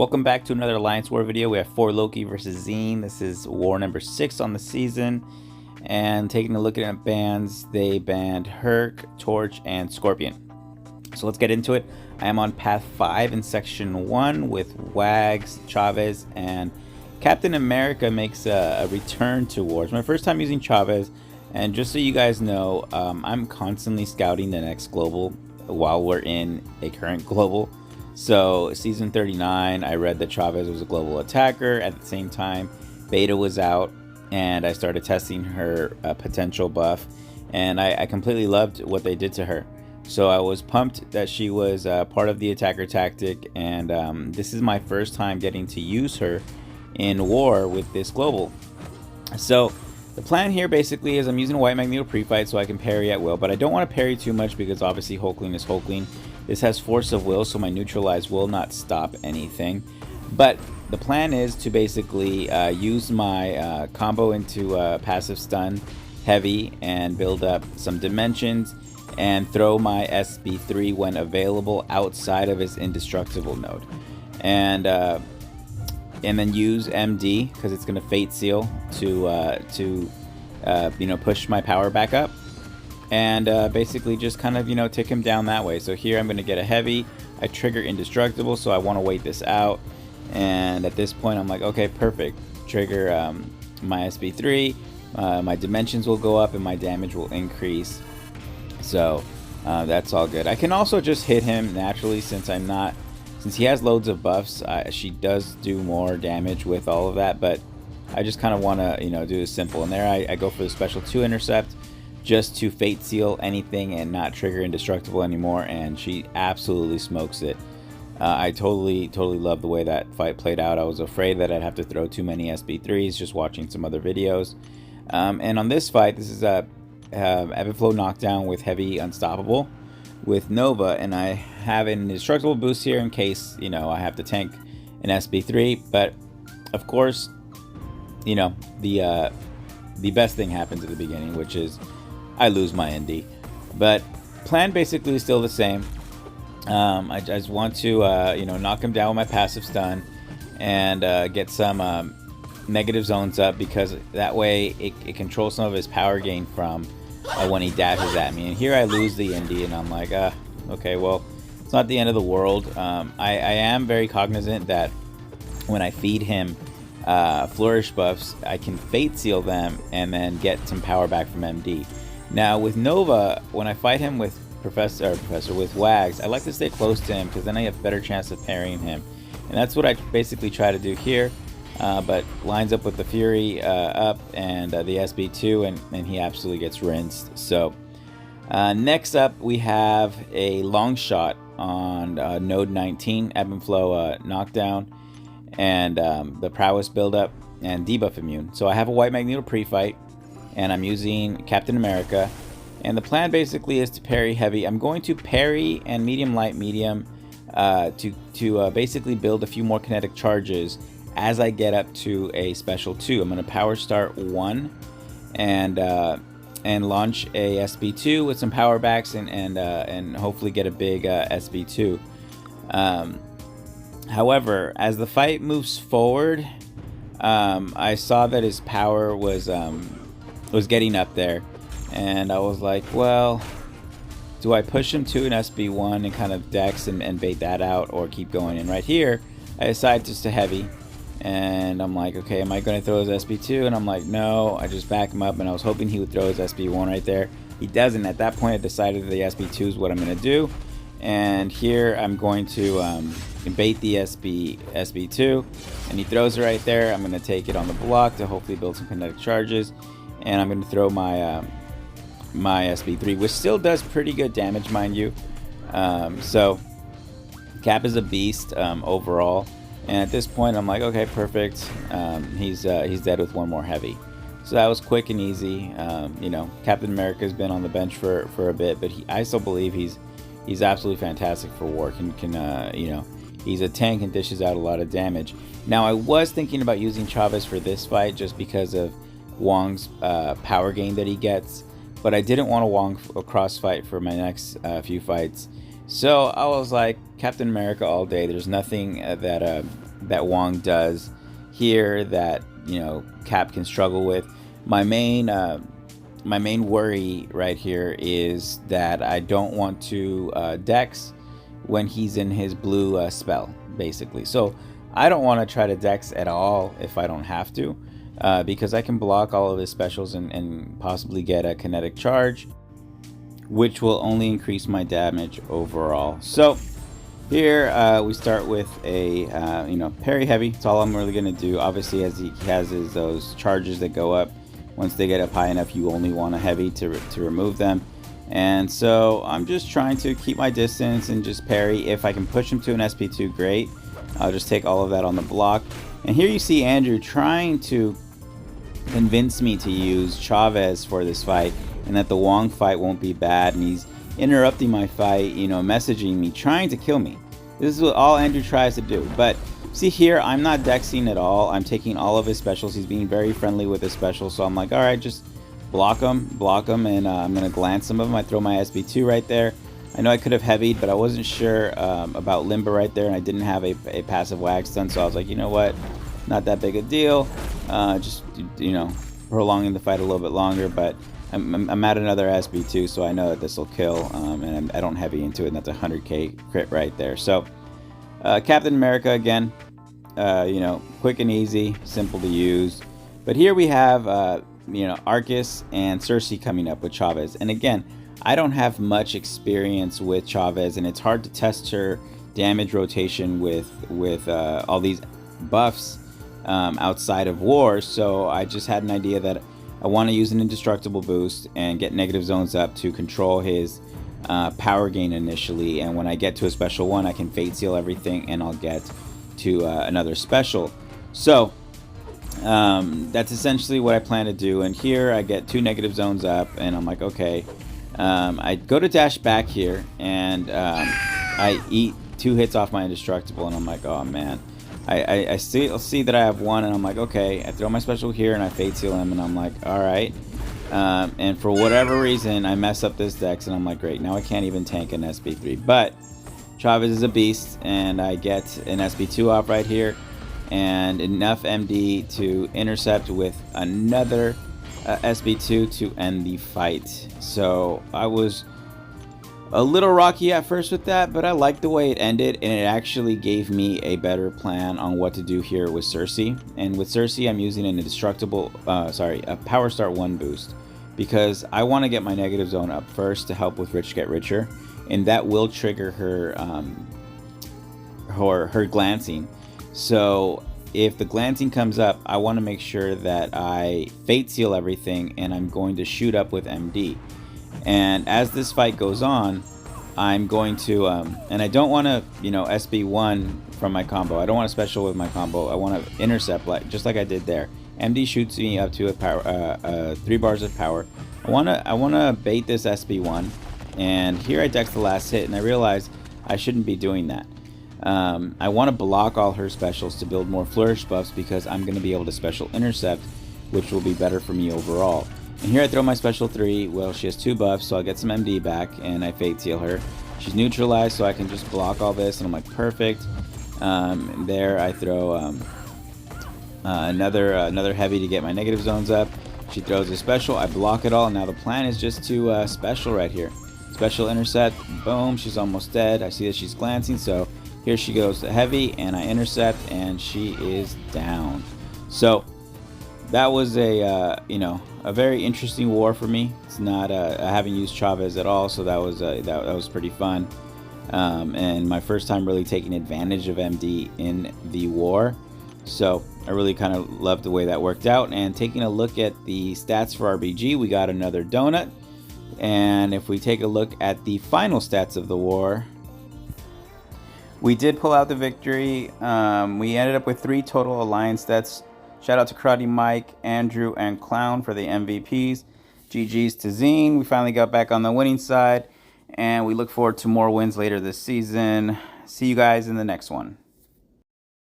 Welcome back to another Alliance War video. We have 4 Loki versus Zeen. This is war number 6 on the season. And taking a look at bans, they banned Herc, Torch, and Scorpion. So let's get into it. I am on path 5 in section 1 with Wags, Chavez, and Captain America makes a return to war. It's my first time using Chavez, and just so you guys know, I'm constantly scouting the next global while we're in a current global. So season 39, I read that Chavez was a global attacker. At the same time, beta was out, and I started testing her potential buff, and I completely loved what they did to her. So I was pumped that she was part of the attacker tactic, and this is my first time getting to use her in war with this global. So the plan here basically is I'm using a white magneto pre-fight so I can parry at will, but I don't want to parry too much because obviously Hulkling is Hulkling. This has force of will, so my neutralize will not stop anything. But the plan is to basically use my combo into passive stun heavy and build up some dimensions and throw my SB3 when available outside of his indestructible node, and then use MD because it's going to fate seal to push my power back up, and basically just kind of tick him down that way. So here I'm going to get a heavy. I trigger indestructible, so I want to wait this out, and at this point I'm like, okay, perfect, trigger my SB3, my dimensions will go up and my damage will increase. So that's all good. I can also just hit him naturally since he has loads of buffs. She does do more damage with all of that, but I just kind of want to do this simple. And there I go for the special 2 intercept just to fate seal anything and not trigger indestructible anymore, and she absolutely smokes it. I totally love the way that fight played out. I was afraid that I'd have to throw too many SB3s just watching some other videos. And on this fight, this is a ebb and flow knockdown with heavy unstoppable with Nova, and I have an indestructible boost here in case I have to tank an SB3. But of course, the best thing happens at the beginning, which is I lose my ND. But plan basically is still the same. I just want to knock him down with my passive stun and get some negative zones up, because that way it controls some of his power gain from when he dashes at me. And here I lose the ND, and I'm like, okay, well, it's not the end of the world. I am very cognizant that when I feed him flourish buffs, I can fate seal them and then get some power back from MD. Now with Nova, when I fight him with with Wags, I like to stay close to him because then I have a better chance of parrying him, and that's what I basically try to do here. But lines up with the Fury up and the SB2, and he absolutely gets rinsed. So next up we have a long shot on node 19, ebb and flow knockdown, and the prowess buildup and debuff immune. So I have a white magneto pre-fight, and I'm using Captain America, and the plan basically is to parry heavy. I'm going to parry and medium light medium to basically build a few more kinetic charges as I get up to a special 2. I'm going to power start 1 and launch a SB2 with some power backs and hopefully get a big SB2. However, as the fight moves forward, I saw that his power was getting up there, and I was like, well, do I push him to an SB1 and kind of dex and bait that out, or keep going? And right here I decide just to heavy, and I'm like, okay, am I going to throw his SB2? And I'm like, no. I just back him up, and I was hoping he would throw his SB1 right there. He doesn't. At that point I decided that the SB2 is what I'm going to do, and here I'm going to bait the SB2, and he throws it right there. I'm going to take it on the block to hopefully build some kinetic charges, and I'm going to throw my my SB3, which still does pretty good damage, mind you. So Cap is a beast overall, and at this point I'm like, okay, perfect. He's dead with 1 more heavy. So that was quick and easy. Captain America's been on the bench for a bit, but I still believe he's absolutely fantastic for war. He's a tank and dishes out a lot of damage. Now I was thinking about using Chavez for this fight just because of Wong's power gain that he gets, but I didn't want to Wong cross fight for my next few fights. So I was like, Captain America all day. There's nothing that Wong does here that Cap can struggle with. My main worry right here is that I don't want to Dex when he's in his blue spell, basically. So I don't want to try to Dex at all if I don't have to, because I can block all of his specials and possibly get a kinetic charge, which will only increase my damage overall. So here we start with a parry heavy. That's all I'm really gonna do. Obviously, as he has those charges that go up. Once they get up high enough, you only want a heavy to remove them. And so I'm just trying to keep my distance and just parry. If I can push him to an SP2, great. I'll just take all of that on the block. And here you see Andrew trying to convince me to use Chavez for this fight, and that the Wong fight won't be bad, and he's interrupting my fight, messaging me, trying to kill me. This is what all Andrew tries to do. But see here, I'm not Dexing at all. I'm taking all of his specials. He's being very friendly with his specials, so I'm like, all right, just block him, and I'm gonna glance some of them. I throw my SB2 right there. I know I could have heavied, but I wasn't sure about Limber right there, and I didn't have a passive wag stun, so I was like, you know what, not that big a deal. Just prolonging the fight a little bit longer, but I'm at another SB2, so I know that this will kill, and I don't heavy into it, and that's a 100k crit right there. So Captain America again, quick and easy, simple to use. But here we have Arcus and Cersei coming up with Chavez, and again, I don't have much experience with Chavez, and it's hard to test her damage rotation with all these buffs outside of war. So I just had an idea that I want to use an indestructible boost and get negative zones up to control his power gain initially, and when I get to a special one, I can fate seal everything and I'll get to another special. So that's essentially what I plan to do. And here I get 2 negative zones up, and I'm like, okay. I go to dash back here, and I eat 2 hits off my indestructible, and I'm like, oh man. I see that I have 1, and I'm like, okay. I throw my special here, and I fate seal him, and I'm like, all right. And for whatever reason, I mess up this dex, and I'm like, great. Now I can't even tank an SB3. But Chavez is a beast, and I get an SB2 off right here, and enough MD to intercept with another SB2 to end the fight. So I was a little rocky at first with that, but I liked the way it ended, and it actually gave me a better plan on what to do here with Cersei. And with Cersei, I'm using an indestructible, a Power Start 1 boost, because I want to get my negative zone up first to help with Rich Get Richer, and that will trigger her glancing. So if the glancing comes up, I want to make sure that I fate seal everything, and I'm going to shoot up with MD. And as this fight goes on, I'm going to, and I don't want to, SB1 from my combo. I don't want to special with my combo. I want to intercept, just like I did there. MD shoots me up to a power, 3 bars of power. I want to bait this SB1, and here I dex the last hit, and I realize I shouldn't be doing that. I want to block all her specials to build more flourish buffs, because I'm going to be able to special intercept, which will be better for me overall. And here I throw my special 3. Well, she has 2 buffs, so I'll get some MD back, and I fate seal her. She's neutralized, so I can just block all this, and I'm like, perfect. And there I throw another heavy to get my negative zones up. She throws a special, I block it all, and now the plan is just to special right here. Special intercept, boom, she's almost dead. I see that she's glancing, so here she goes to heavy, and I intercept, and she is down. So that was a very interesting war for me. It's not I haven't used Chavez at all, so that was pretty fun, and my first time really taking advantage of MD in the war. So I really kind of loved the way that worked out. And taking a look at the stats for RBG, we got another donut. And if we take a look at the final stats of the war, we did pull out the victory. We ended up with 3 total alliance stats. Shout out to Karate Mike, Andrew, and Clown for the MVPs. GG's to Zeen. We finally got back on the winning side, and we look forward to more wins later this season. See you guys in the next one.